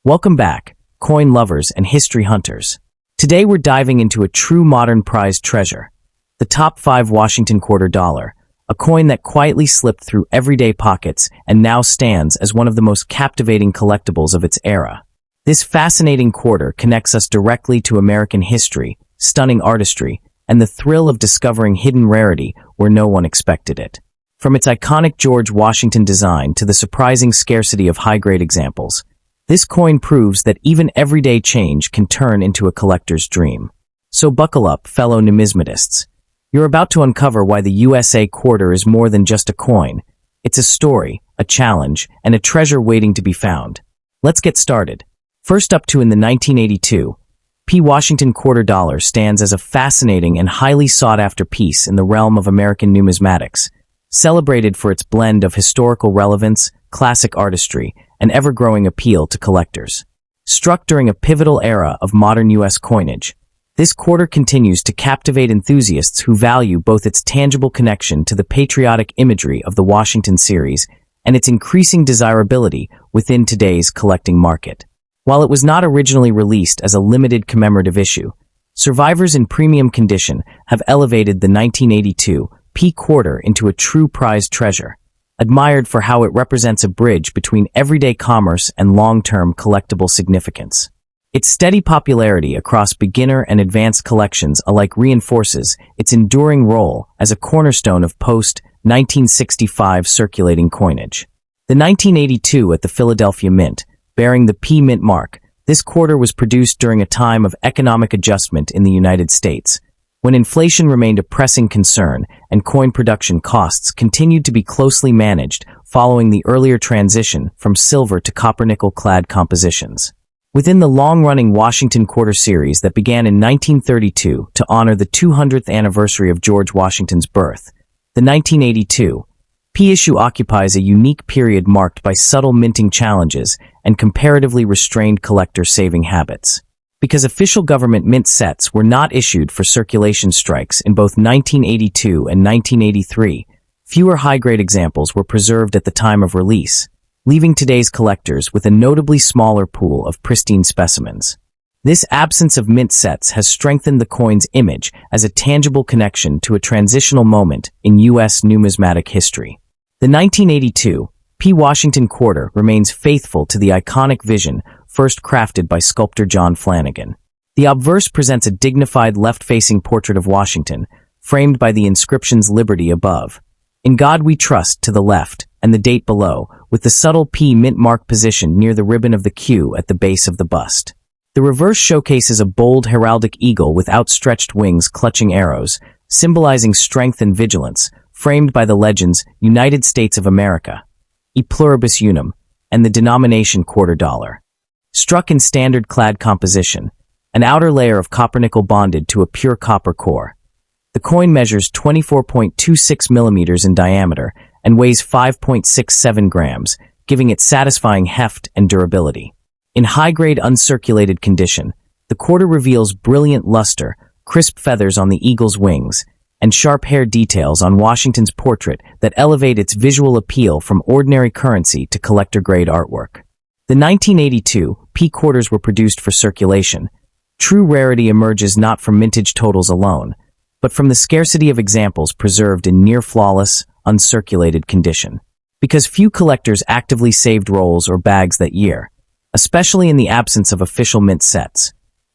Welcome back, coin lovers and history hunters. Today we're diving into a true modern prized treasure, the top 5 Washington quarter dollar, a coin that quietly slipped through everyday pockets and now stands as one of the most captivating collectibles of its era. This fascinating quarter connects us directly to American history, stunning artistry, and the thrill of discovering hidden rarity where no one expected it. From its iconic George Washington design to the surprising scarcity of high-grade examples, this coin proves that even everyday change can turn into a collector's dream. So buckle up, fellow numismatists. You're about to uncover why the USA quarter is more than just a coin. It's a story, a challenge, and a treasure waiting to be found. Let's get started. First up in the 1982, P. Washington quarter dollar stands as a fascinating and highly sought-after piece in the realm of American numismatics, celebrated for its blend of historical relevance, classic artistry, and ever-growing appeal to collectors. Struck during a pivotal era of modern U.S. coinage, this quarter continues to captivate enthusiasts who value both its tangible connection to the patriotic imagery of the Washington series and its increasing desirability within today's collecting market. While it was not originally released as a limited commemorative issue, survivors in premium condition have elevated the 1982 P quarter into a true prized treasure, admired for how it represents a bridge between everyday commerce and long-term collectible significance. Its steady popularity across beginner and advanced collections alike reinforces its enduring role as a cornerstone of post-1965 circulating coinage. The 1982 at the Philadelphia Mint, bearing the P Mint mark, this quarter was produced during a time of economic adjustment in the United States, when inflation remained a pressing concern and coin production costs continued to be closely managed following the earlier transition from silver to copper-nickel-clad compositions. Within the long-running Washington quarter series that began in 1932 to honor the 200th anniversary of George Washington's birth, the 1982 P issue occupies a unique period marked by subtle minting challenges and comparatively restrained collector saving habits. Because official government mint sets were not issued for circulation strikes in both 1982 and 1983, fewer high-grade examples were preserved at the time of release, leaving today's collectors with a notably smaller pool of pristine specimens. This absence of mint sets has strengthened the coin's image as a tangible connection to a transitional moment in U.S. numismatic history. The 1982 P. Washington quarter remains faithful to the iconic vision first crafted by sculptor John Flanagan. The obverse presents a dignified left-facing portrait of Washington, framed by the inscriptions Liberty above, In God We Trust to the left, and the date below, with the subtle P mint mark positioned near the ribbon of the Q at the base of the bust. The reverse showcases a bold heraldic eagle with outstretched wings clutching arrows, symbolizing strength and vigilance, framed by the legends United States of America, E Pluribus Unum, and the denomination quarter dollar. Struck in standard clad composition, an outer layer of copper-nickel bonded to a pure copper core. The coin measures 24.26 millimeters in diameter and weighs 5.67 grams, giving it satisfying heft and durability. In high-grade uncirculated condition, the quarter reveals brilliant luster, crisp feathers on the eagle's wings, and sharp hair details on Washington's portrait that elevate its visual appeal from ordinary currency to collector-grade artwork. The 1982 P quarters were produced for circulation. True rarity emerges not from mintage totals alone, but from the scarcity of examples preserved in near-flawless, uncirculated condition. Because few collectors actively saved rolls or bags that year, especially in the absence of official mint sets,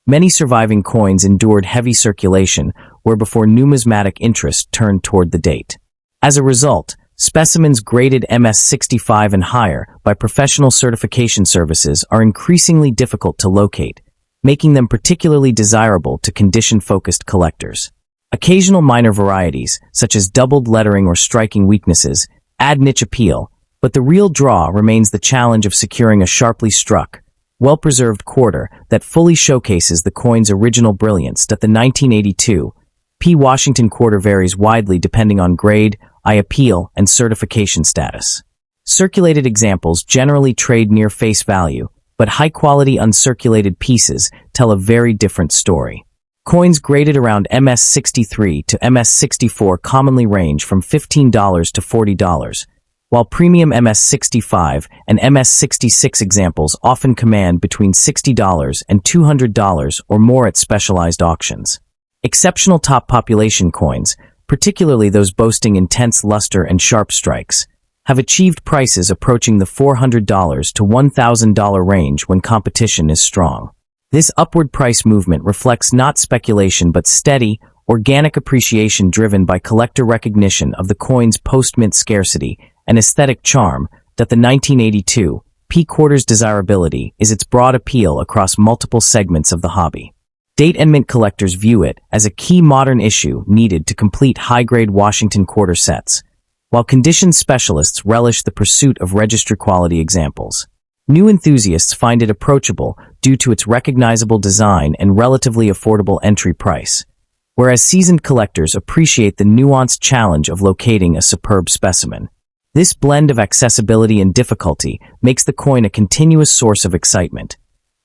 many surviving coins endured heavy circulation where before numismatic interest turned toward the date. As a result, specimens graded MS-65 and higher by professional certification services are increasingly difficult to locate, making them particularly desirable to condition-focused collectors. Occasional minor varieties, such as doubled lettering or striking weaknesses, add niche appeal, but the real draw remains the challenge of securing a sharply struck, well-preserved quarter that fully showcases the coin's original brilliance. The 1982 P. Washington quarter varies widely depending on grade, eye appeal, and certification status. Circulated examples generally trade near face value, but high-quality uncirculated pieces tell a very different story. Coins graded around MS-63 to MS-64 commonly range from $15 to $40, while premium MS-65 and MS-66 examples often command between $60 and $200 or more at specialized auctions. Exceptional top population coins, particularly those boasting intense luster and sharp strikes, have achieved prices approaching the $400 to $1,000 range when competition is strong. This upward price movement reflects not speculation but steady, organic appreciation driven by collector recognition of the coin's post-mint scarcity and aesthetic charm. That the 1982 P-Quarter's desirability is its broad appeal across multiple segments of the hobby. Date and mint collectors view it as a key modern issue needed to complete high-grade Washington quarter sets, while condition specialists relish the pursuit of registry-quality examples. New enthusiasts find it approachable due to its recognizable design and relatively affordable entry price, whereas seasoned collectors appreciate the nuanced challenge of locating a superb specimen. This blend of accessibility and difficulty makes the coin a continuous source of excitement,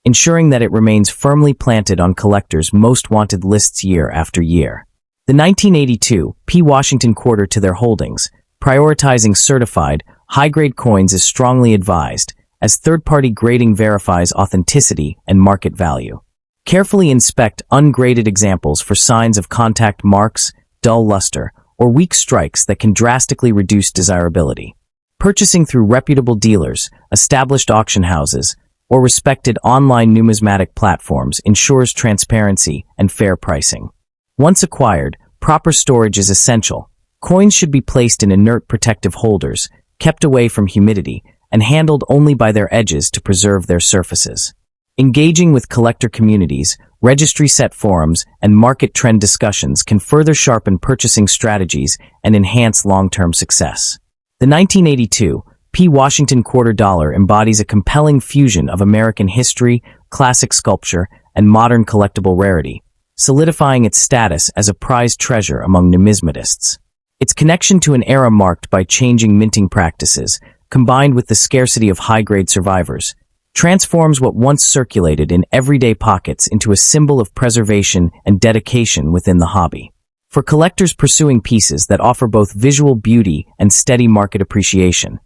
ensuring that it remains firmly planted on collectors' most wanted lists year after year. The 1982 P. Washington Quarter to their holdings, prioritizing certified, high-grade coins is strongly advised, as third-party grading verifies authenticity and market value. Carefully inspect ungraded examples for signs of contact marks, dull luster, or weak strikes that can drastically reduce desirability. Purchasing through reputable dealers, established auction houses, or respected online numismatic platforms ensures transparency and fair pricing. Once acquired, proper storage is essential. Coins should be placed in inert protective holders, kept away from humidity, and handled only by their edges to preserve their surfaces. Engaging with collector communities, registry set forums, and market trend discussions can further sharpen purchasing strategies and enhance long-term success. The 1982 P. Washington Quarter Dollar embodies a compelling fusion of American history, classic sculpture, and modern collectible rarity, solidifying its status as a prized treasure among numismatists. Its connection to an era marked by changing minting practices, combined with the scarcity of high-grade survivors, transforms what once circulated in everyday pockets into a symbol of preservation and dedication within the hobby. For collectors pursuing pieces that offer both visual beauty and steady market appreciation,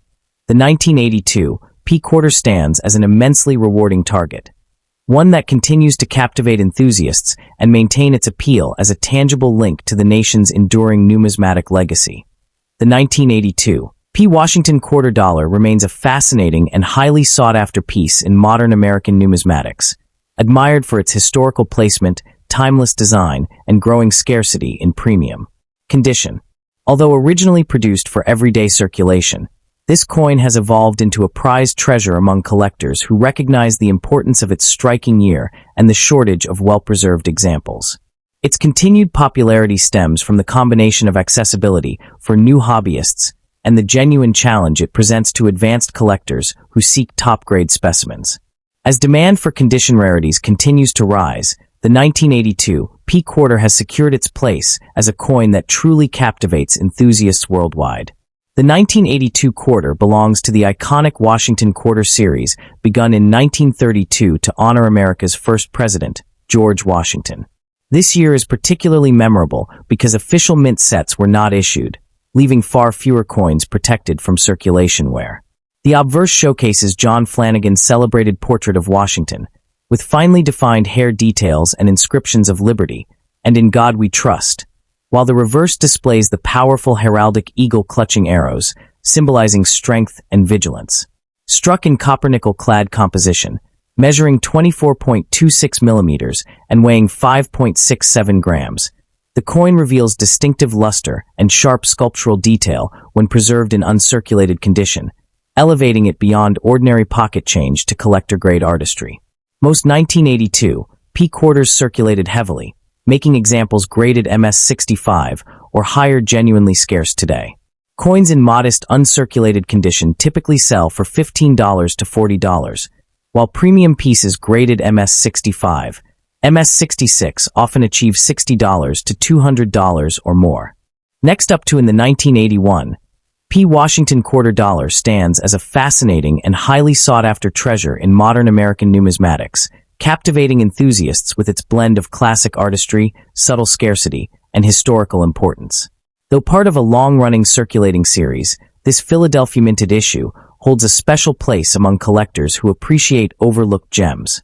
the 1982 P. Quarter stands as an immensely rewarding target, one that continues to captivate enthusiasts and maintain its appeal as a tangible link to the nation's enduring numismatic legacy. The 1982 P. Washington Quarter Dollar remains a fascinating and highly sought-after piece in modern American numismatics, admired for its historical placement, timeless design, and growing scarcity in premium condition. Although originally produced for everyday circulation, this coin has evolved into a prized treasure among collectors who recognize the importance of its striking year and the shortage of well-preserved examples. Its continued popularity stems from the combination of accessibility for new hobbyists and the genuine challenge it presents to advanced collectors who seek top-grade specimens. As demand for condition rarities continues to rise, the 1982 P. Quarter has secured its place as a coin that truly captivates enthusiasts worldwide. The 1982 quarter belongs to the iconic Washington Quarter series begun in 1932 to honor America's first president, George Washington. This year is particularly memorable because official mint sets were not issued, leaving far fewer coins protected from circulation wear. The obverse showcases John Flanagan's celebrated portrait of Washington, with finely defined hair details and inscriptions of liberty, and in God we trust, while the reverse displays the powerful heraldic eagle clutching arrows, symbolizing strength and vigilance. Struck in copper-nickel-clad composition, measuring 24.26 millimeters and weighing 5.67 grams, the coin reveals distinctive luster and sharp sculptural detail when preserved in uncirculated condition, elevating it beyond ordinary pocket change to collector-grade artistry. Most 1982 P. Quarters circulated heavily, making examples graded MS-65 or higher genuinely scarce today. Coins in modest, uncirculated condition typically sell for $15 to $40, while premium pieces graded MS-65, MS-66 often achieve $60 to $200 or more. Next up in the 1981, P. Washington Quarter Dollar stands as a fascinating and highly sought-after treasure in modern American numismatics, captivating enthusiasts with its blend of classic artistry, subtle scarcity, and historical importance. Though part of a long-running circulating series, This Philadelphia minted issue holds a special place among collectors who appreciate overlooked gems,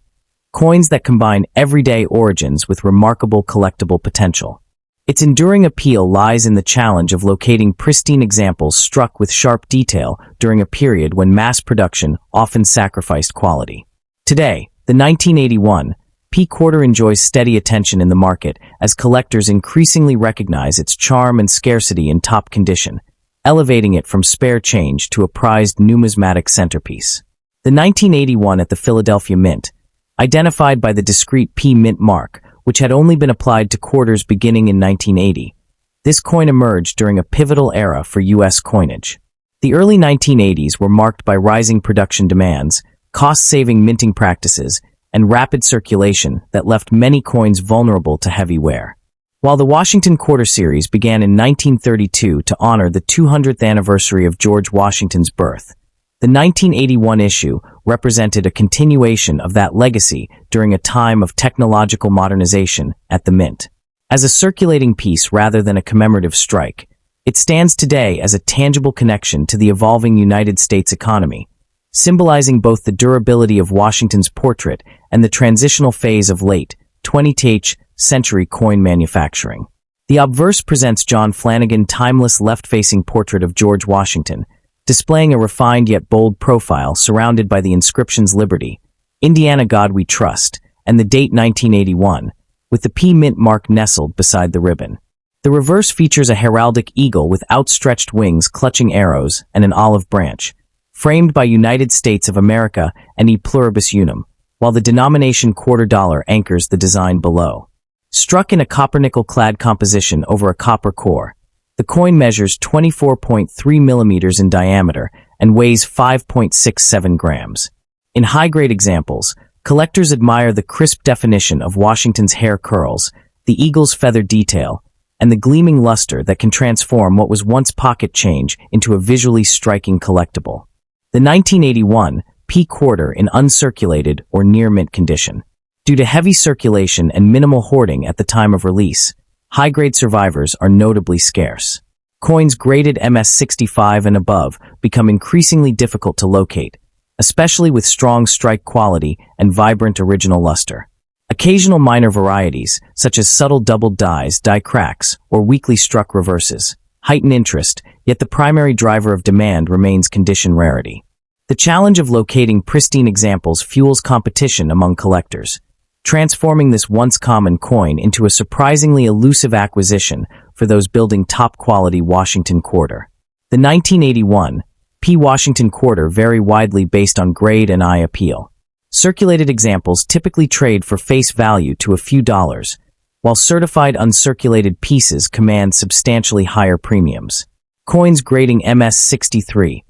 coins that combine everyday origins with remarkable collectible potential. Its enduring appeal lies in the challenge of locating pristine examples struck with sharp detail during a period when mass production often sacrificed quality. Today, the 1981 P quarter enjoys steady attention in the market as collectors increasingly recognize its charm and scarcity in top condition, elevating it from spare change to a prized numismatic centerpiece. The 1981 at the Philadelphia Mint, identified by the discrete P mint mark, which had only been applied to quarters beginning in 1980, this coin emerged during a pivotal era for U.S. coinage. The early 1980s were marked by rising production demands, cost-saving minting practices, and rapid circulation that left many coins vulnerable to heavy wear. While the Washington Quarter Series began in 1932 to honor the 200th anniversary of George Washington's birth, the 1981 issue represented a continuation of that legacy during a time of technological modernization at the Mint. As a circulating piece rather than a commemorative strike, it stands today as a tangible connection to the evolving United States economy, symbolizing both the durability of Washington's portrait and the transitional phase of late 20th century coin manufacturing. The obverse presents John Flanagan's timeless left-facing portrait of George Washington, displaying a refined yet bold profile surrounded by the inscriptions Liberty, Indiana God We Trust, and the date 1981, with the P mint mark nestled beside the ribbon. The reverse features a heraldic eagle with outstretched wings clutching arrows and an olive branch, framed by United States of America and E Pluribus Unum, while the denomination quarter dollar anchors the design below. Struck in a copper-nickel-clad composition over a copper core, the coin measures 24.3 millimeters in diameter and weighs 5.67 grams. In high-grade examples, collectors admire the crisp definition of Washington's hair curls, the eagle's feather detail, and the gleaming luster that can transform what was once pocket change into a visually striking collectible. The 1981 P quarter in uncirculated or near-mint condition. Due to heavy circulation and minimal hoarding at the time of release, high-grade survivors are notably scarce. Coins graded MS65 and above become increasingly difficult to locate, especially with strong strike quality and vibrant original luster. Occasional minor varieties, such as subtle doubled dies, die cracks, or weakly struck reverses, heighten interest, yet the primary driver of demand remains condition rarity. The challenge of locating pristine examples fuels competition among collectors, transforming this once common coin into a surprisingly elusive acquisition for those building top-quality Washington quarter. The 1981 P Washington quarter vary widely based on grade and eye appeal. Circulated examples typically trade for face value to a few dollars, while certified uncirculated pieces command substantially higher premiums. Coins grading MS63,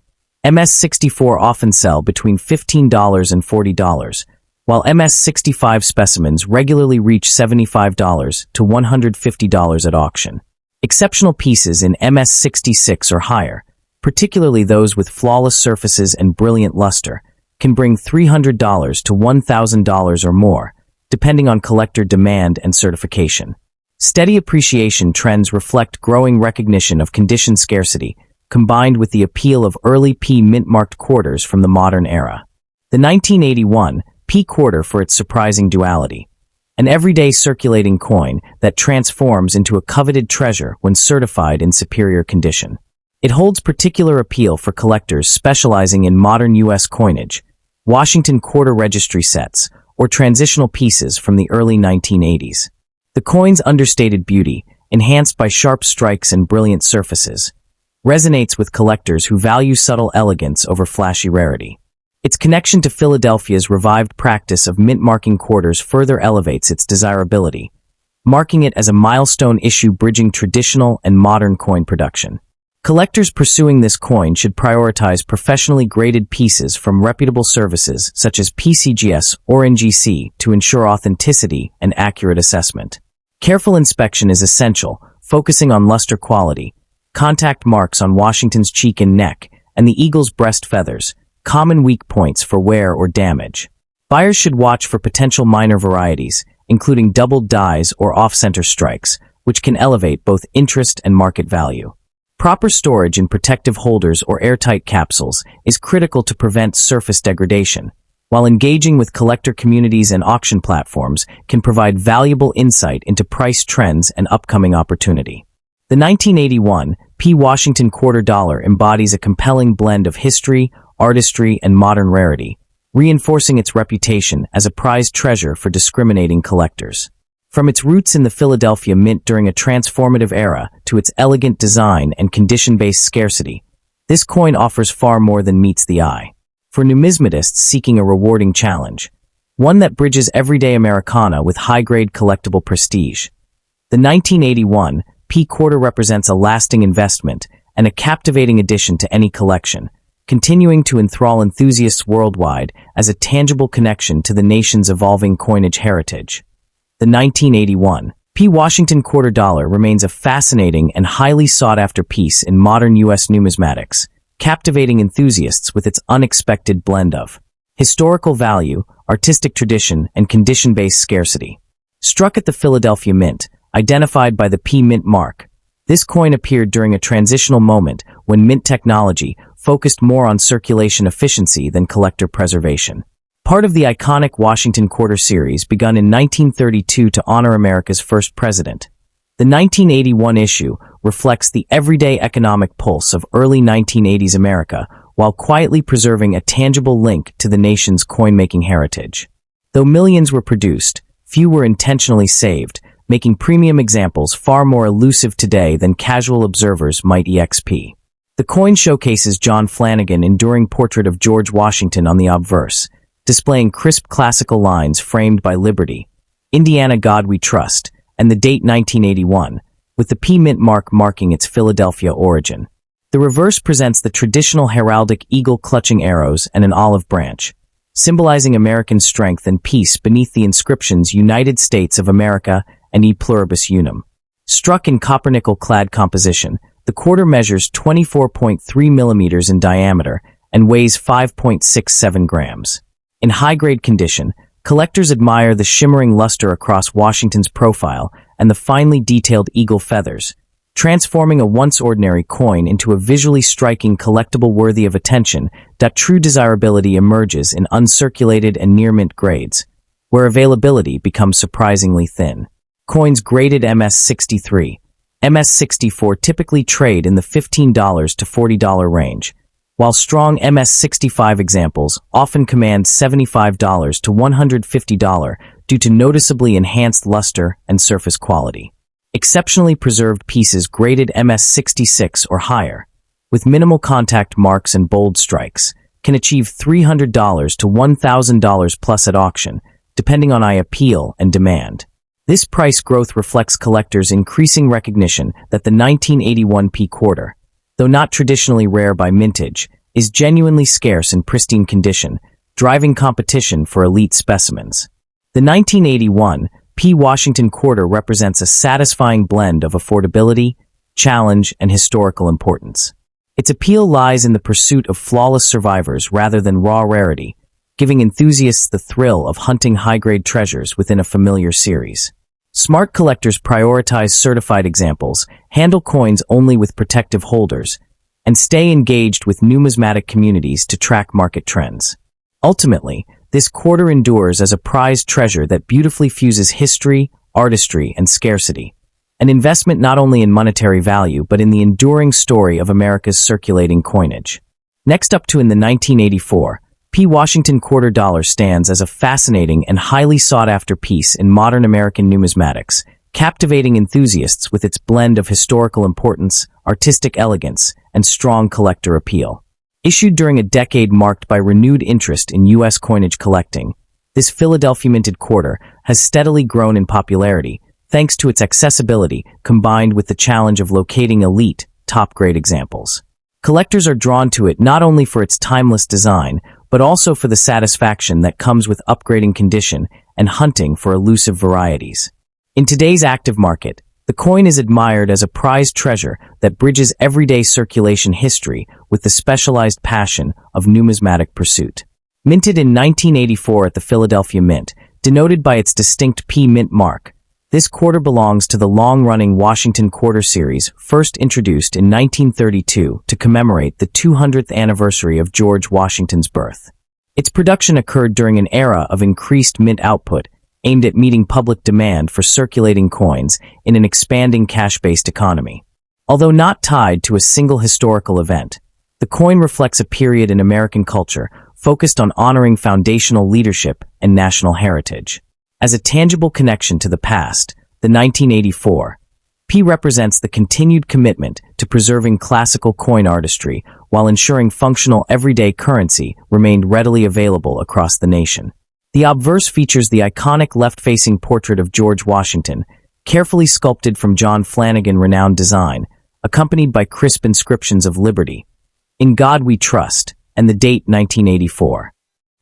MS64 often sell between $15 and $40, while MS65 specimens regularly reach $75 to $150 at auction. Exceptional pieces in MS66 or higher, particularly those with flawless surfaces and brilliant luster, can bring $300 to $1,000 or more, depending on collector demand and certification. Steady appreciation trends reflect growing recognition of condition scarcity, combined with the appeal of early P mint-marked quarters from the modern era. The 1981 P quarter for its surprising duality, an everyday circulating coin that transforms into a coveted treasure when certified in superior condition. It holds particular appeal for collectors specializing in modern U.S. coinage, Washington quarter registry sets, or transitional pieces from the early 1980s. The coin's understated beauty, enhanced by sharp strikes and brilliant surfaces, resonates with collectors who value subtle elegance over flashy rarity. Its connection to Philadelphia's revived practice of mint-marking quarters further elevates its desirability, marking it as a milestone issue bridging traditional and modern coin production. Collectors pursuing this coin should prioritize professionally graded pieces from reputable services such as PCGS or NGC to ensure authenticity and accurate assessment. Careful inspection is essential, focusing on luster quality, contact marks on Washington's cheek and neck, and the eagle's breast feathers, common weak points for wear or damage. Buyers should watch for potential minor varieties, including doubled dies or off-center strikes, which can elevate both interest and market value. Proper storage in protective holders or airtight capsules is critical to prevent surface degradation, while engaging with collector communities and auction platforms can provide valuable insight into price trends and upcoming opportunity. The 1981 P. Washington quarter dollar embodies a compelling blend of history, artistry, and modern rarity, reinforcing its reputation as a prized treasure for discriminating collectors. From its roots in the Philadelphia Mint during a transformative era to its elegant design and condition-based scarcity, this coin offers far more than meets the eye. For numismatists seeking a rewarding challenge, one that bridges everyday Americana with high-grade collectible prestige. The 1981 P quarter represents a lasting investment and a captivating addition to any collection, continuing to enthrall enthusiasts worldwide as a tangible connection to the nation's evolving coinage heritage. The 1981 P. Washington quarter dollar remains a fascinating and highly sought-after piece in modern U.S. numismatics, captivating enthusiasts with its unexpected blend of historical value, artistic tradition, and condition-based scarcity. Struck at the Philadelphia Mint, identified by the P Mint mark, this coin appeared during a transitional moment when mint technology focused more on circulation efficiency than collector preservation. Part of the iconic Washington Quarter series begun in 1932 to honor America's first president. The 1981 issue reflects the everyday economic pulse of early 1980s America while quietly preserving a tangible link to the nation's coin-making heritage. Though millions were produced, few were intentionally saved, making premium examples far more elusive today than casual observers might exp. The coin showcases John Flanagan's enduring portrait of George Washington on the obverse, displaying crisp classical lines framed by Liberty, Indiana God We Trust, and the date 1981, with the P Mint mark marking its Philadelphia origin. The reverse presents the traditional heraldic eagle clutching arrows and an olive branch, symbolizing American strength and peace beneath the inscriptions United States of America and E Pluribus Unum. Struck in copper-nickel-clad composition, the quarter measures 24.3 millimeters in diameter and weighs 5.67 grams. In high-grade condition, collectors admire the shimmering luster across Washington's profile and the finely detailed eagle feathers, transforming a once ordinary coin into a visually striking collectible worthy of attention. That true desirability emerges in uncirculated and near-mint grades, where availability becomes surprisingly thin. Coins graded MS-63, MS-64 typically trade in the $15 to $40 range, while strong MS-65 examples often command $75 to $150 due to noticeably enhanced luster and surface quality. Exceptionally preserved pieces graded MS-66 or higher, with minimal contact marks and bold strikes, can achieve $300 to $1,000 plus at auction, depending on eye appeal and demand. This price growth reflects collectors' increasing recognition that the 1981 P quarter, though not traditionally rare by mintage, is genuinely scarce in pristine condition, driving competition for elite specimens. The 1981 P Washington quarter represents a satisfying blend of affordability, challenge, and historical importance. Its appeal lies in the pursuit of flawless survivors rather than raw rarity, giving enthusiasts the thrill of hunting high-grade treasures within a familiar series. Smart collectors prioritize certified examples, handle coins only with protective holders, and stay engaged with numismatic communities to track market trends. Ultimately, this quarter endures as a prized treasure that beautifully fuses history, artistry, and scarcity, an investment not only in monetary value but in the enduring story of America's circulating coinage. Next up in the 1984, P. Washington quarter dollar stands as a fascinating and highly sought-after piece in modern American numismatics, captivating enthusiasts with its blend of historical importance, artistic elegance, and strong collector appeal. Issued during a decade marked by renewed interest in U.S. coinage collecting, this Philadelphia minted quarter has steadily grown in popularity thanks to its accessibility combined with the challenge of locating elite, top-grade examples. Collectors are drawn to it not only for its timeless design, but also for the satisfaction that comes with upgrading condition and hunting for elusive varieties. In today's active market, the coin is admired as a prized treasure that bridges everyday circulation history with the specialized passion of numismatic pursuit. Minted in 1984 at the Philadelphia Mint, denoted by its distinct P Mint mark, This quarter belongs to the long-running Washington Quarter series, first introduced in 1932 to commemorate the 200th anniversary of George Washington's birth. Its production occurred during an era of increased mint output, aimed at meeting public demand for circulating coins in an expanding cash-based economy. Although not tied to a single historical event, the coin reflects a period in American culture focused on honoring foundational leadership and national heritage. As a tangible connection to the past, the 1984 P represents the continued commitment to preserving classical coin artistry while ensuring functional everyday currency remained readily available across the nation. The obverse features the iconic left-facing portrait of George Washington, carefully sculpted from John Flanagan renowned design, accompanied by crisp inscriptions of liberty, "In God We Trust," and the date 1984.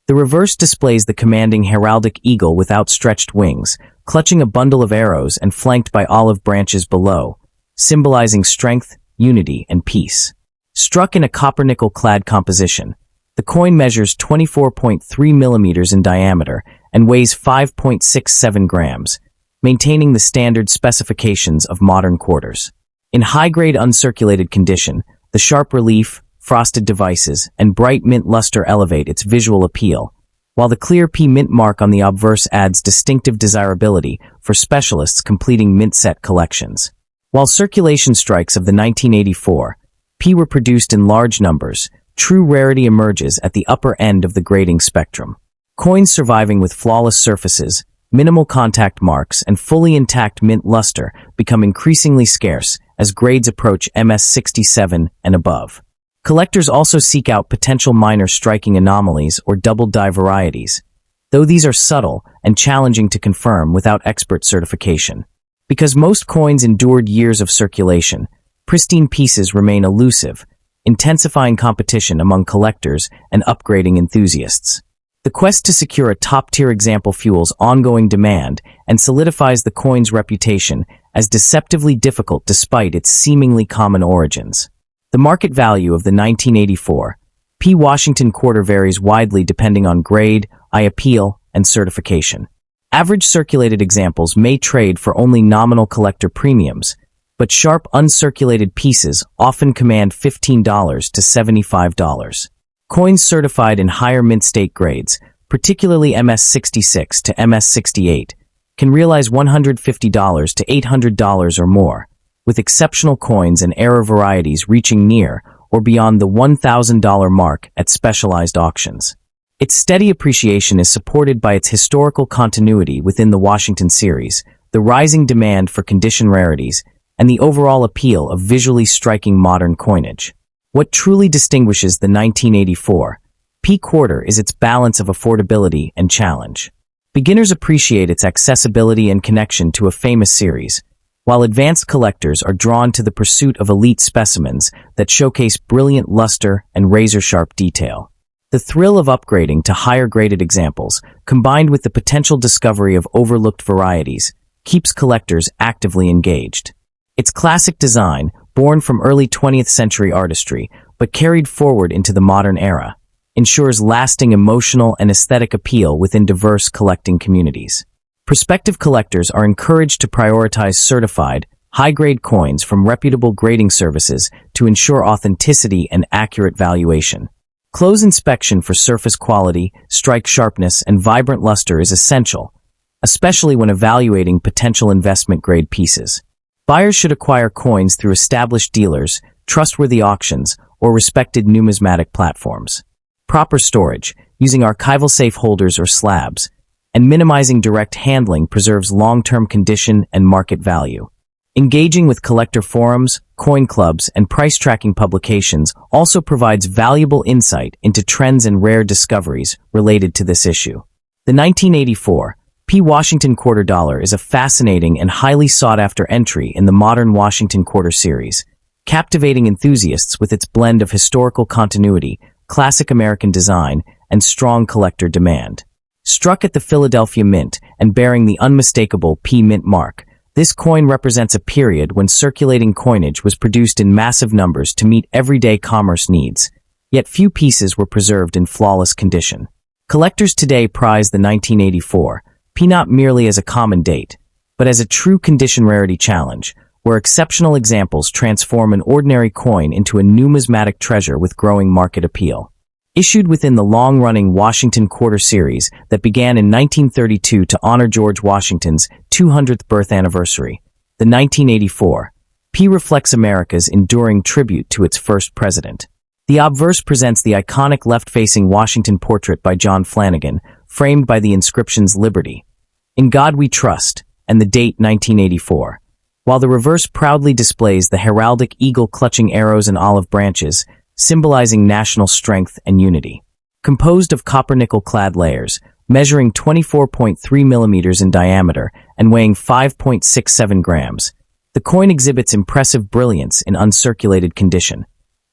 The reverse displays the commanding heraldic eagle with outstretched wings, clutching a bundle of arrows and flanked by olive branches below, symbolizing strength, unity, and peace. Struck in a copper-nickel-clad composition, the coin measures 24.3 millimeters in diameter and weighs 5.67 grams, maintaining the standard specifications of modern quarters. In high-grade uncirculated condition, the sharp relief, frosted devices, and bright mint luster elevate its visual appeal, while the clear P mint mark on the obverse adds distinctive desirability for specialists completing mint set collections. While circulation strikes of the 1984 P were produced in large numbers, true rarity emerges at the upper end of the grading spectrum. Coins surviving with flawless surfaces, minimal contact marks, and fully intact mint luster become increasingly scarce as grades approach MS67 and above. Collectors also seek out potential minor striking anomalies or double-die varieties, though these are subtle and challenging to confirm without expert certification. Because most coins endured years of circulation, pristine pieces remain elusive, intensifying competition among collectors and upgrading enthusiasts. The quest to secure a top-tier example fuels ongoing demand and solidifies the coin's reputation as deceptively difficult despite its seemingly common origins. The market value of the 1984 P Washington Quarter varies widely depending on grade, appeal, and certification. Average circulated examples may trade for only nominal collector premiums, but sharp uncirculated pieces often command $15 to $75. Coins certified in higher mint state grades, particularly MS66 to MS68, can realize $150 to $800 or more, with exceptional coins and error varieties reaching near or beyond the $1,000 mark at specialized auctions. Its steady appreciation is supported by its historical continuity within the Washington series, the rising demand for condition rarities, and the overall appeal of visually striking modern coinage. What truly distinguishes the 1984 P Quarter is its balance of affordability and challenge. Beginners appreciate its accessibility and connection to a famous series, while advanced collectors are drawn to the pursuit of elite specimens that showcase brilliant luster and razor-sharp detail. The thrill of upgrading to higher-graded examples, combined with the potential discovery of overlooked varieties, keeps collectors actively engaged. Its classic design, born from early 20th century artistry, but carried forward into the modern era, ensures lasting emotional and aesthetic appeal within diverse collecting communities. Prospective collectors are encouraged to prioritize certified, high-grade coins from reputable grading services to ensure authenticity and accurate valuation. Close inspection for surface quality, strike sharpness, and vibrant luster is essential, especially when evaluating potential investment-grade pieces. Buyers should acquire coins through established dealers, trustworthy auctions, or respected numismatic platforms. Proper storage, using archival safe holders or slabs, and minimizing direct handling preserves long-term condition and market value. Engaging with collector forums, coin clubs, and price-tracking publications also provides valuable insight into trends and rare discoveries related to this issue. The 1984 P Washington Quarter Dollar is a fascinating and highly sought-after entry in the modern Washington Quarter series, captivating enthusiasts with its blend of historical continuity, classic American design, and strong collector demand. Struck at the Philadelphia Mint and bearing the unmistakable P Mint mark, this coin represents a period when circulating coinage was produced in massive numbers to meet everyday commerce needs, yet few pieces were preserved in flawless condition. Collectors today prize the 1984 P not merely as a common date, but as a true condition rarity challenge, where exceptional examples transform an ordinary coin into a numismatic treasure with growing market appeal. Issued within the long-running Washington Quarter Series that began in 1932 to honor George Washington's 200th birth anniversary, the 1984 P reflects America's enduring tribute to its first president. The obverse presents the iconic left-facing Washington portrait by John Flanagan, framed by the inscriptions Liberty, In God We Trust, and the date 1984, while the reverse proudly displays the heraldic eagle clutching arrows and olive branches, symbolizing national strength and unity. Composed of copper-nickel-clad layers, measuring 24.3 millimeters in diameter and weighing 5.67 grams, the coin exhibits impressive brilliance in uncirculated condition,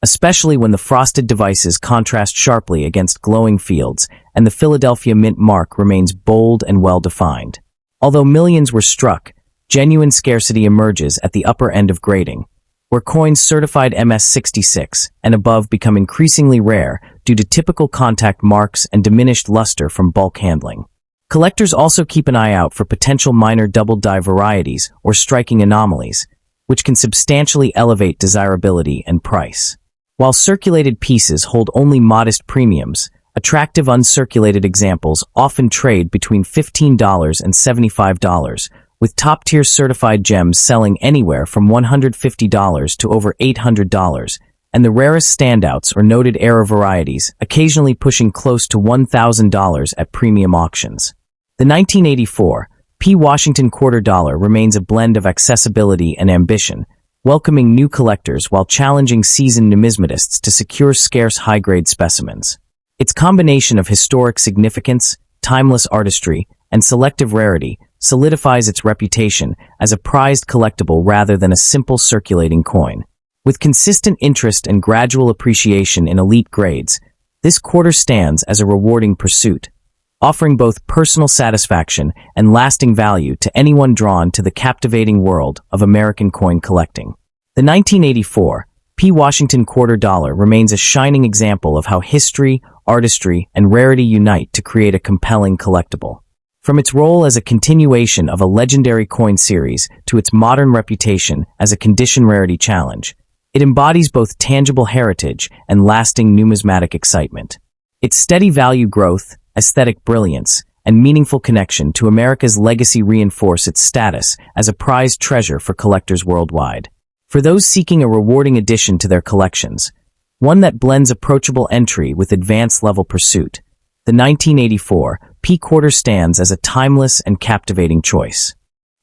especially when the frosted devices contrast sharply against glowing fields and the Philadelphia Mint mark remains bold and well-defined. Although millions were struck, genuine scarcity emerges at the upper end of grading, where coins certified MS-66 and above become increasingly rare due to typical contact marks and diminished luster from bulk handling. Collectors also keep an eye out for potential minor double-die varieties or striking anomalies, which can substantially elevate desirability and price. While circulated pieces hold only modest premiums, attractive uncirculated examples often trade between $15 and $75, with top-tier certified gems selling anywhere from $150 to over $800, and the rarest standouts or noted error varieties occasionally pushing close to $1,000 at premium auctions. The 1984 P. Washington Quarter Dollar remains a blend of accessibility and ambition, welcoming new collectors while challenging seasoned numismatists to secure scarce high-grade specimens. Its combination of historic significance, timeless artistry, and selective rarity solidifies its reputation as a prized collectible rather than a simple circulating coin. With consistent interest and gradual appreciation in elite grades, this quarter stands as a rewarding pursuit, offering both personal satisfaction and lasting value to anyone drawn to the captivating world of American coin collecting. The 1984 P. Washington Quarter Dollar remains a shining example of how history, artistry, and rarity unite to create a compelling collectible. From its role as a continuation of a legendary coin series to its modern reputation as a condition rarity challenge, it embodies both tangible heritage and lasting numismatic excitement. Its steady value growth, aesthetic brilliance, and meaningful connection to America's legacy reinforce its status as a prized treasure for collectors worldwide. For those seeking a rewarding addition to their collections, one that blends approachable entry with advanced-level pursuit, the 1984 P. Quarter stands as a timeless and captivating choice.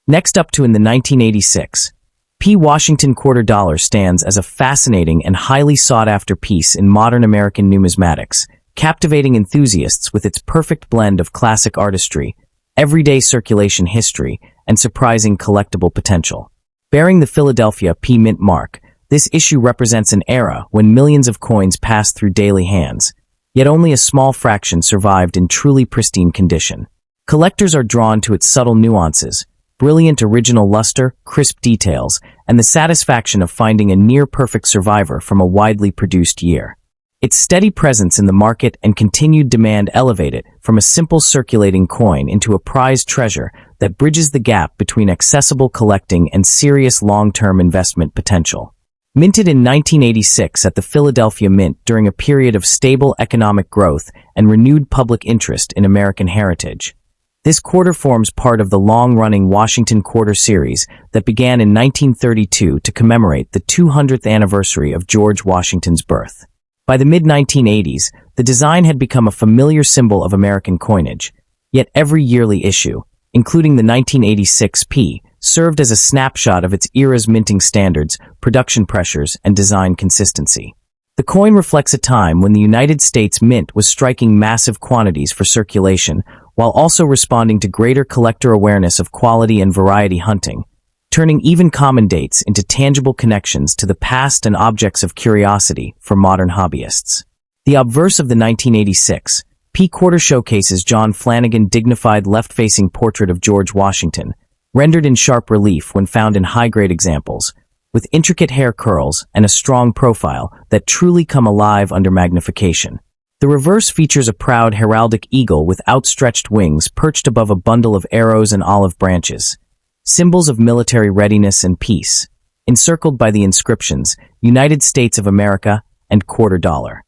Next up to in the 1986, P. Washington Quarter Dollar stands as a fascinating and highly sought-after piece in modern American numismatics, captivating enthusiasts with its perfect blend of classic artistry, everyday circulation history, and surprising collectible potential. Bearing the Philadelphia P. Mint mark, this issue represents an era when millions of coins passed through daily hands, yet only a small fraction survived in truly pristine condition. Collectors are drawn to its subtle nuances, brilliant original luster, crisp details, and the satisfaction of finding a near-perfect survivor from a widely produced year. Its steady presence in the market and continued demand elevate it from a simple circulating coin into a prized treasure that bridges the gap between accessible collecting and serious long-term investment potential. Minted in 1986 at the Philadelphia Mint during a period of stable economic growth and renewed public interest in American heritage, this quarter forms part of the long-running Washington Quarter Series that began in 1932 to commemorate the 200th anniversary of George Washington's birth. By the mid-1980s, the design had become a familiar symbol of American coinage, yet every yearly issue, including the 1986 P, served as a snapshot of its era's minting standards, production pressures, and design consistency. The coin reflects a time when the United States Mint was striking massive quantities for circulation, while also responding to greater collector awareness of quality and variety hunting, turning even common dates into tangible connections to the past and objects of curiosity for modern hobbyists. The obverse of the 1986 P. Quarter showcases John Flanagan's dignified left-facing portrait of George Washington, rendered in sharp relief when found in high-grade examples, with intricate hair curls and a strong profile that truly come alive under magnification. The reverse features a proud heraldic eagle with outstretched wings perched above a bundle of arrows and olive branches, symbols of military readiness and peace, encircled by the inscriptions United States of America and quarter dollar.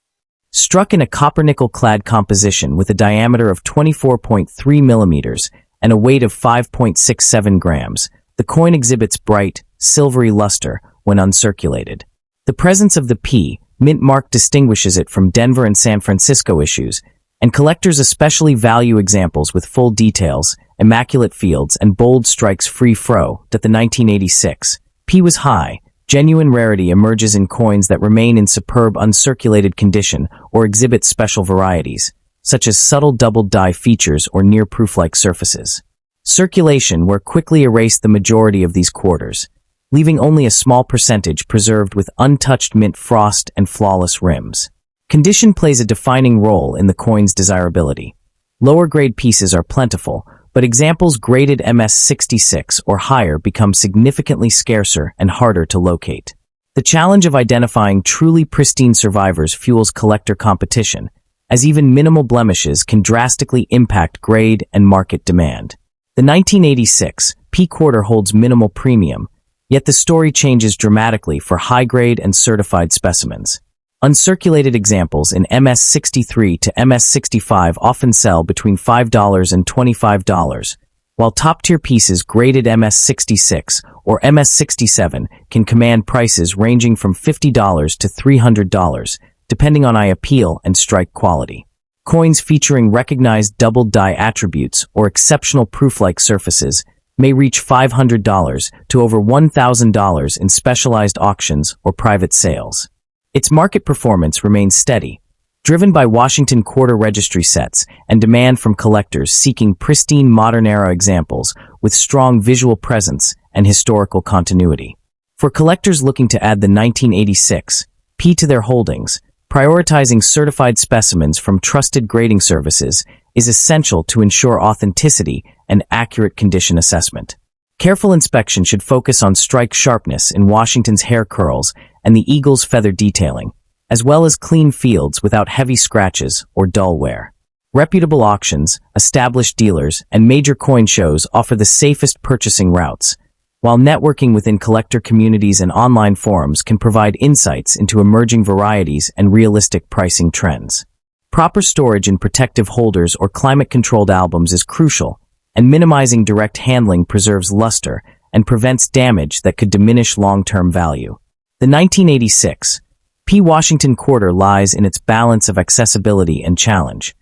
Struck in a copper-nickel-clad composition with a diameter of 24.3 millimeters and a weight of 5.67 grams, the coin exhibits bright, silvery luster when uncirculated. The presence of the P mint mark distinguishes it from Denver and San Francisco issues, and collectors especially value examples with full details, immaculate fields, and bold strikes free fro. That the 1986 P was high. Genuine rarity emerges in coins that remain in superb uncirculated condition or exhibit special varieties, such as subtle doubled die features or near-proof-like surfaces. Circulation where quickly erased the majority of these quarters, leaving only a small percentage preserved with untouched mint frost and flawless rims. Condition plays a defining role in the coin's desirability. Lower-grade pieces are plentiful, but examples graded MS66 or higher become significantly scarcer and harder to locate. The challenge of identifying truly pristine survivors fuels collector competition, as even minimal blemishes can drastically impact grade and market demand. The 1986 P quarter holds minimal premium, yet the story changes dramatically for high-grade and certified specimens. Uncirculated examples in MS63 to MS65 often sell between $5 and $25, while top-tier pieces graded MS66 or MS67 can command prices ranging from $50 to $300, depending on eye appeal and strike quality. Coins featuring recognized doubled die attributes or exceptional proof-like surfaces may reach $500 to over $1,000 in specialized auctions or private sales. Its market performance remains steady, driven by Washington quarter registry sets and demand from collectors seeking pristine modern-era examples with strong visual presence and historical continuity. For collectors looking to add the 1986 P to their holdings, prioritizing certified specimens from trusted grading services is essential to ensure authenticity and accurate condition assessment. Careful inspection should focus on strike sharpness in Washington's hair curls and the eagle's feather detailing, as well as clean fields without heavy scratches or dull wear. Reputable auctions, established dealers, and major coin shows offer the safest purchasing routes, while networking within collector communities and online forums can provide insights into emerging varieties and realistic pricing trends. Proper storage in protective holders or climate-controlled albums is crucial, and minimizing direct handling preserves luster and prevents damage that could diminish long-term value. The 1986 P Washington quarter lies in its balance of accessibility and challenge.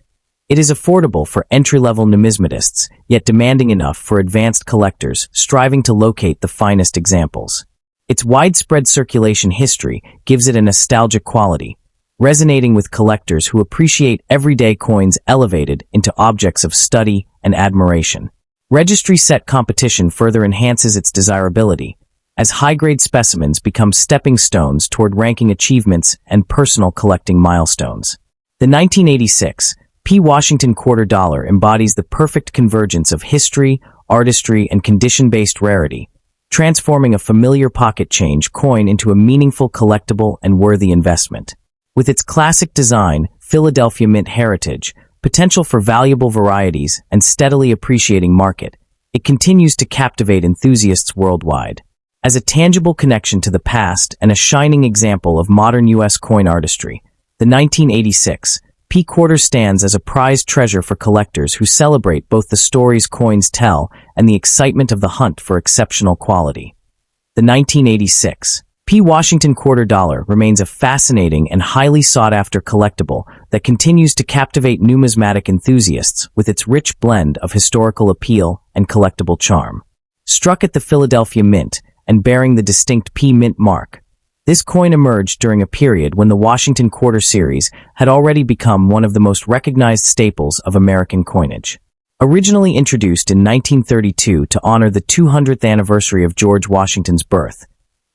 It is affordable for entry-level numismatists, yet demanding enough for advanced collectors striving to locate the finest examples. Its widespread circulation history gives it a nostalgic quality, resonating with collectors who appreciate everyday coins elevated into objects of study and admiration. Registry set competition further enhances its desirability, as high-grade specimens become stepping stones toward ranking achievements and personal collecting milestones. The 1986 P Washington quarter dollar embodies the perfect convergence of history, artistry, and condition-based rarity, transforming a familiar pocket change coin into a meaningful collectible and worthy investment. With its classic design, Philadelphia Mint heritage, potential for valuable varieties, and steadily appreciating market, it continues to captivate enthusiasts worldwide. As a tangible connection to the past and a shining example of modern U.S. coin artistry, the 1986 P quarter stands as a prized treasure for collectors who celebrate both the stories coins tell and the excitement of the hunt for exceptional quality. The 1986 P Washington quarter dollar remains a fascinating and highly sought-after collectible that continues to captivate numismatic enthusiasts with its rich blend of historical appeal and collectible charm. Struck at the Philadelphia Mint and bearing the distinct P mint mark, this coin emerged during a period when the Washington Quarter series had already become one of the most recognized staples of American coinage. Originally introduced in 1932 to honor the 200th anniversary of George Washington's birth,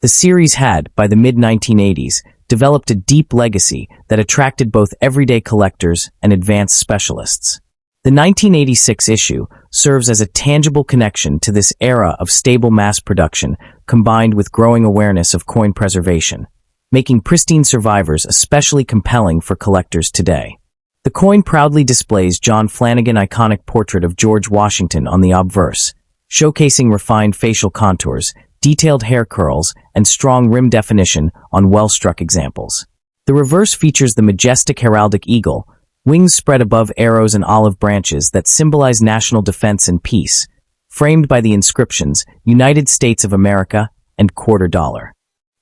the series had, by the mid-1980s, developed a deep legacy that attracted both everyday collectors and advanced specialists. The 1986 issue serves as a tangible connection to this era of stable mass production combined with growing awareness of coin preservation, making pristine survivors especially compelling for collectors today. The coin proudly displays John Flanagan's iconic portrait of George Washington on the obverse, showcasing refined facial contours, detailed hair curls, and strong rim definition on well-struck examples. The reverse features the majestic heraldic eagle, wings spread above arrows and olive branches that symbolize national defense and peace, framed by the inscriptions United States of America and $quarter.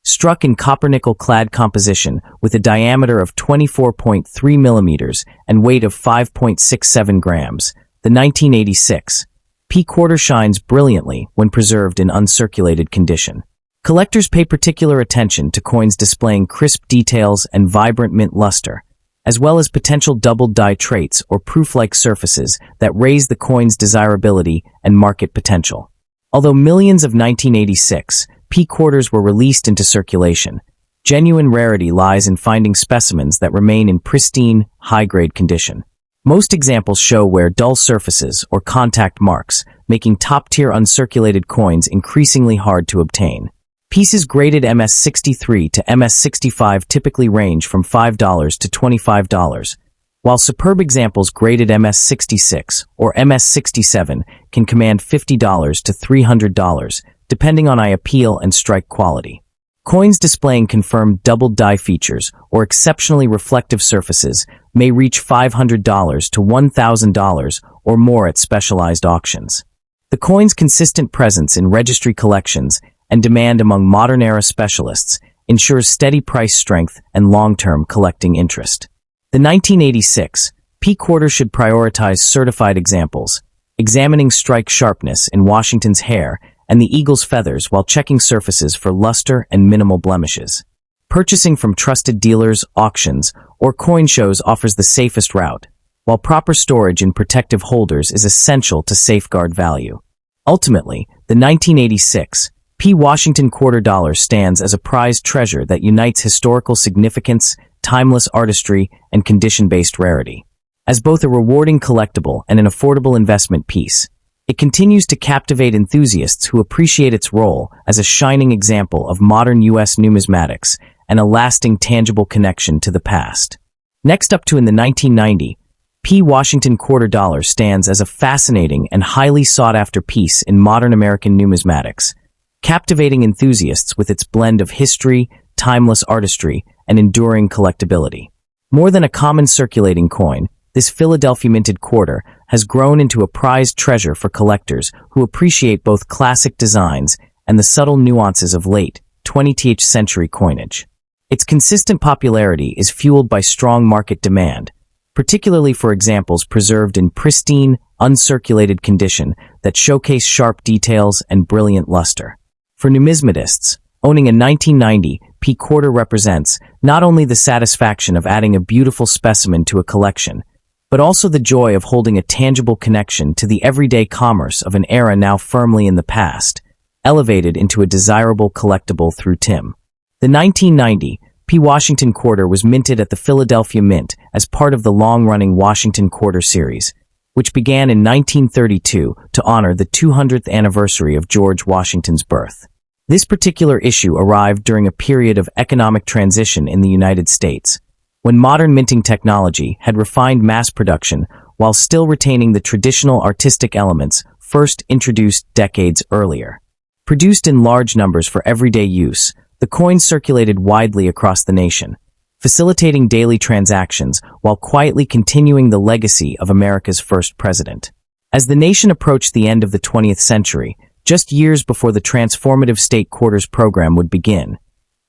Struck in copper-nickel-clad composition with a diameter of 24.3 millimeters and weight of 5.67 grams, the 1986 P quarter shines brilliantly when preserved in uncirculated condition. Collectors pay particular attention to coins displaying crisp details and vibrant mint luster, as well as potential double die traits or proof-like surfaces that raise the coin's desirability and market potential. Although millions of 1986 P quarters were released into circulation, genuine rarity lies in finding specimens that remain in pristine, high-grade condition. Most examples show wear dull surfaces or contact marks, making top-tier uncirculated coins increasingly hard to obtain. Pieces graded MS-63 to MS-65 typically range from $5 to $25, while superb examples graded MS-66 or MS-67 can command $50 to $300, depending on eye appeal and strike quality. Coins displaying confirmed double die features or exceptionally reflective surfaces may reach $500 to $1,000 or more at specialized auctions. The coin's consistent presence in registry collections and demand among modern-era specialists ensures steady price strength and long-term collecting interest. The 1986 P quarter should prioritize certified examples, examining strike sharpness in Washington's hair and the eagle's feathers while checking surfaces for luster and minimal blemishes. Purchasing from trusted dealers, auctions, or coin shows offers the safest route, while proper storage in protective holders is essential to safeguard value. Ultimately, the 1986 P Washington $quarter stands as a prized treasure that unites historical significance, timeless artistry, and condition-based rarity. As both a rewarding collectible and an affordable investment piece, it continues to captivate enthusiasts who appreciate its role as a shining example of modern U.S. numismatics and a lasting tangible connection to the past. Next up to in the 1990, P Washington $quarter stands as a fascinating and highly sought-after piece in modern American numismatics, captivating enthusiasts with its blend of history, timeless artistry, and enduring collectability. More than a common circulating coin, this Philadelphia minted quarter has grown into a prized treasure for collectors who appreciate both classic designs and the subtle nuances of late 20th century coinage. Its consistent popularity is fueled by strong market demand, particularly for examples preserved in pristine, uncirculated condition that showcase sharp details and brilliant luster. For numismatists, owning a 1990 P quarter represents not only the satisfaction of adding a beautiful specimen to a collection, but also the joy of holding a tangible connection to the everyday commerce of an era now firmly in the past, elevated into a desirable collectible through TIM. The 1990 P Washington quarter was minted at the Philadelphia Mint as part of the long-running Washington Quarter series, which began in 1932 to honor the 200th anniversary of George Washington's birth. This particular issue arrived during a period of economic transition in the United States, when modern minting technology had refined mass production while still retaining the traditional artistic elements first introduced decades earlier. Produced in large numbers for everyday use, the coins circulated widely across the nation, facilitating daily transactions while quietly continuing the legacy of America's first president. As the nation approached the end of the 20th century, just years before the transformative state quarters program would begin,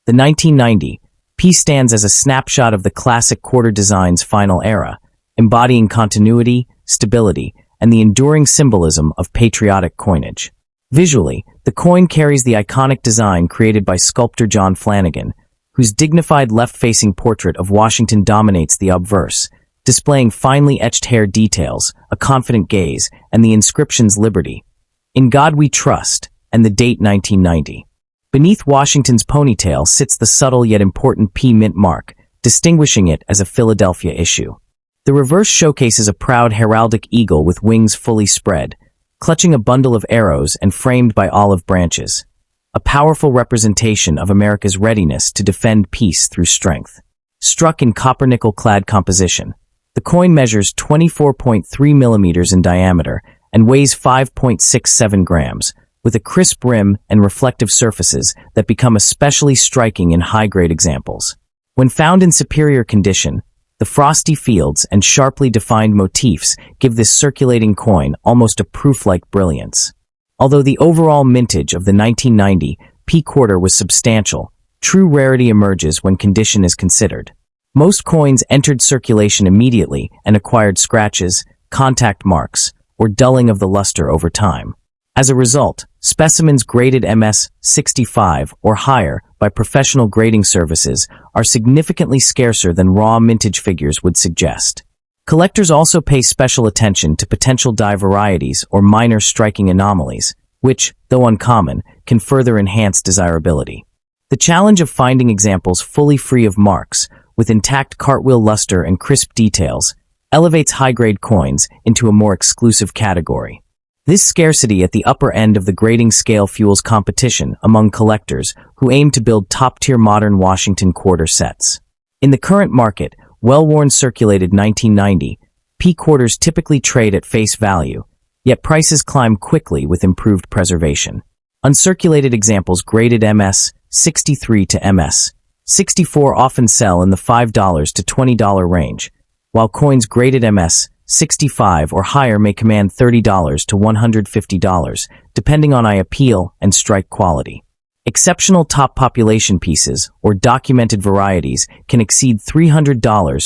the 1990 P stands as a snapshot of the classic quarter design's final era, embodying continuity, stability, and the enduring symbolism of patriotic coinage. Visually, the coin carries the iconic design created by sculptor John Flanagan, whose dignified left-facing portrait of Washington dominates the obverse, displaying finely etched hair details, a confident gaze, and the inscriptions Liberty, In God We Trust, and the date 1990. Beneath Washington's ponytail sits the subtle yet important P mint mark, distinguishing it as a Philadelphia issue. The reverse showcases a proud heraldic eagle with wings fully spread, clutching a bundle of arrows and framed by olive branches, a powerful representation of America's readiness to defend peace through strength. Struck in copper-nickel-clad composition, the coin measures 24.3 millimeters in diameter and weighs 5.67 grams, with a crisp rim and reflective surfaces that become especially striking in high-grade examples. When found in superior condition, the frosty fields and sharply defined motifs give this circulating coin almost a proof-like brilliance. Although the overall mintage of the 1990 P quarter was substantial, true rarity emerges when condition is considered. Most coins entered circulation immediately and acquired scratches, contact marks, or dulling of the luster over time. As a result, specimens graded MS-65 or higher by professional grading services are significantly scarcer than raw mintage figures would suggest. Collectors also pay special attention to potential die varieties or minor striking anomalies, which, though uncommon, can further enhance desirability. The challenge of finding examples fully free of marks, with intact cartwheel luster and crisp details, elevates high-grade coins into a more exclusive category. This scarcity at the upper end of the grading scale fuels competition among collectors who aim to build top-tier modern Washington quarter sets. In the current market, well-worn circulated 1990 P quarters typically trade at face value, yet prices climb quickly with improved preservation. Uncirculated examples graded MS-63 to MS-64 often sell in the $5 to $20 range, while coins graded MS-65 or higher may command $30 to $150, depending on eye appeal and strike quality. Exceptional top population pieces, or documented varieties, can exceed $300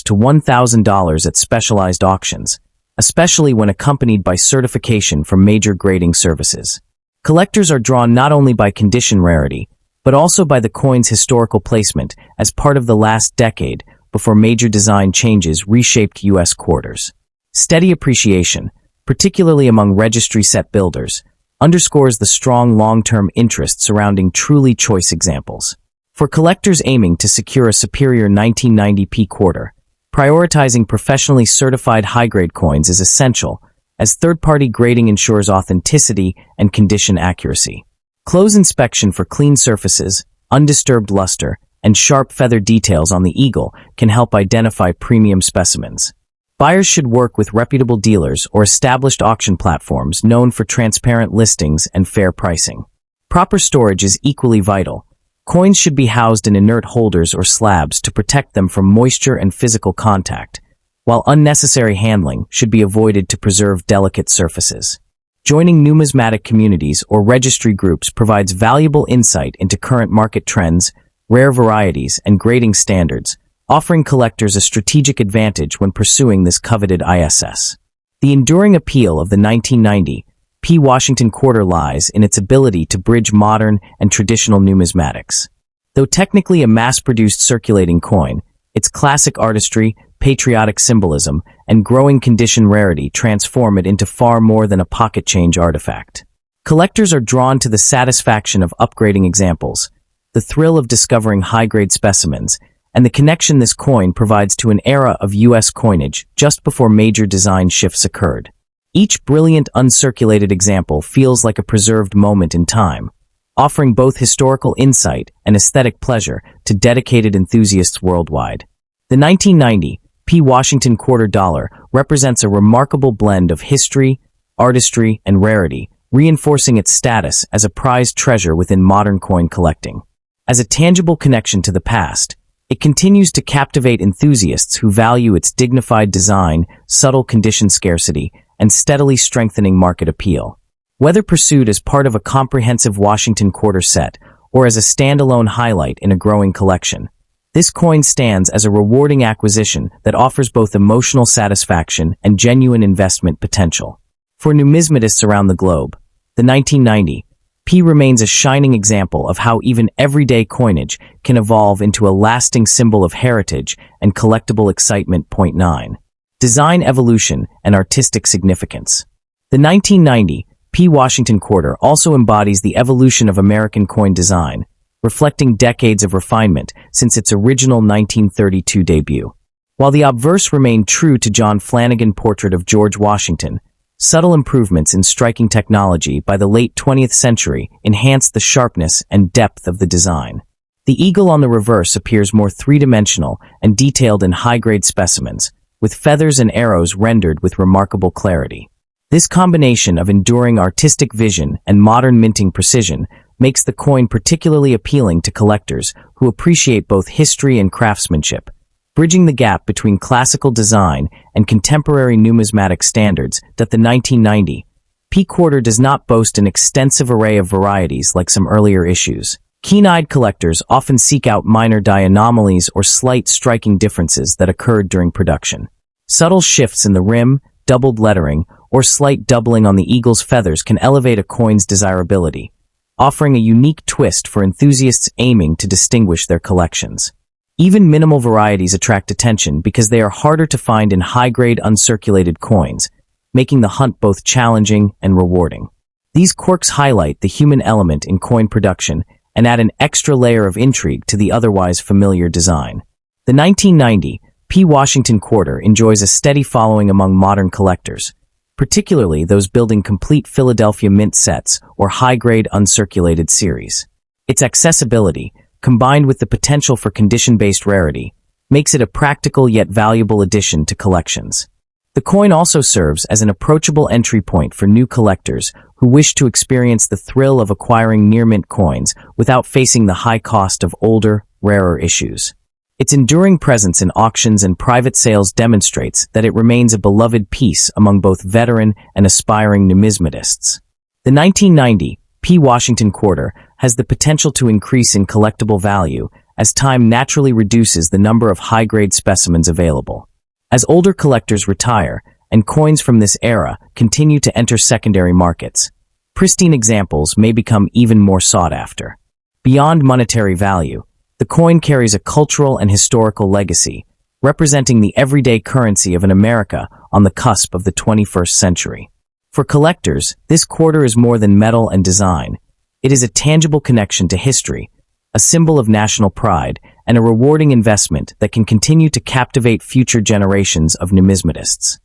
to $1,000 at specialized auctions, especially when accompanied by certification from major grading services. Collectors are drawn not only by condition rarity, but also by the coin's historical placement as part of the last decade before major design changes reshaped U.S. quarters. Steady appreciation, particularly among registry set builders, underscores the strong long-term interest surrounding truly choice examples. For collectors aiming to secure a superior 1990 P quarter, prioritizing professionally certified high-grade coins is essential, as third-party grading ensures authenticity and condition accuracy. Close inspection for clean surfaces, undisturbed luster, and sharp feather details on the eagle can help identify premium specimens. Buyers should work with reputable dealers or established auction platforms known for transparent listings and fair pricing. Proper storage is equally vital. Coins should be housed in inert holders or slabs to protect them from moisture and physical contact, while unnecessary handling should be avoided to preserve delicate surfaces. Joining numismatic communities or registry groups provides valuable insight into current market trends, rare varieties, and grading standards, offering collectors a strategic advantage when pursuing this coveted ISS. The enduring appeal of the 1990 P Washington quarter lies in its ability to bridge modern and traditional numismatics. Though technically a mass-produced circulating coin, its classic artistry, patriotic symbolism, and growing condition rarity transform it into far more than a pocket change artifact. Collectors are drawn to the satisfaction of upgrading examples, the thrill of discovering high-grade specimens, and the connection this coin provides to an era of U.S. coinage just before major design shifts occurred. Each brilliant uncirculated example feels like a preserved moment in time, offering both historical insight and aesthetic pleasure to dedicated enthusiasts worldwide. The 1990 P Washington quarter dollar represents a remarkable blend of history, artistry, and rarity, reinforcing its status as a prized treasure within modern coin collecting. As a tangible connection to the past, it continues to captivate enthusiasts who value its dignified design, subtle condition scarcity, and steadily strengthening market appeal. Whether pursued as part of a comprehensive Washington quarter set or as a standalone highlight in a growing collection, this coin stands as a rewarding acquisition that offers both emotional satisfaction and genuine investment potential. For numismatists around the globe, the 1990 P remains a shining example of how even everyday coinage can evolve into a lasting symbol of heritage and collectible excitement. 9. Design evolution and artistic significance. The 1990 P Washington quarter also embodies the evolution of American coin design, reflecting decades of refinement since its original 1932 debut. While the obverse remained true to John Flanagan's portrait of George Washington, subtle improvements in striking technology by the late 20th century enhanced the sharpness and depth of the design. The eagle on the reverse appears more three-dimensional and detailed in high-grade specimens, with feathers and arrows rendered with remarkable clarity. This combination of enduring artistic vision and modern minting precision makes the coin particularly appealing to collectors who appreciate both history and craftsmanship, bridging the gap between classical design and contemporary numismatic standards. That the 1990 P quarter does not boast an extensive array of varieties like some earlier issues. Keen-eyed collectors often seek out minor die anomalies or slight striking differences that occurred during production. Subtle shifts in the rim, doubled lettering, or slight doubling on the eagle's feathers can elevate a coin's desirability, offering a unique twist for enthusiasts aiming to distinguish their collections. Even minimal varieties attract attention because they are harder to find in high-grade uncirculated coins, making the hunt both challenging and rewarding. These quirks highlight the human element in coin production and add an extra layer of intrigue to the otherwise familiar design. The 1990 P Washington quarter enjoys a steady following among modern collectors, particularly those building complete Philadelphia mint sets or high-grade uncirculated series. Its accessibility, combined with the potential for condition-based rarity, makes it a practical yet valuable addition to collections. The coin also serves as an approachable entry point for new collectors who wish to experience the thrill of acquiring near-mint coins without facing the high cost of older, rarer issues. Its enduring presence in auctions and private sales demonstrates that it remains a beloved piece among both veteran and aspiring numismatists. The 1990 P Washington quarter has the potential to increase in collectible value as time naturally reduces the number of high-grade specimens available. As older collectors retire and coins from this era continue to enter secondary markets, pristine examples may become even more sought after. Beyond monetary value, the coin carries a cultural and historical legacy, representing the everyday currency of an America on the cusp of the 21st century. For collectors, this quarter is more than metal and design. It is a tangible connection to history, a symbol of national pride, and a rewarding investment that can continue to captivate future generations of numismatists.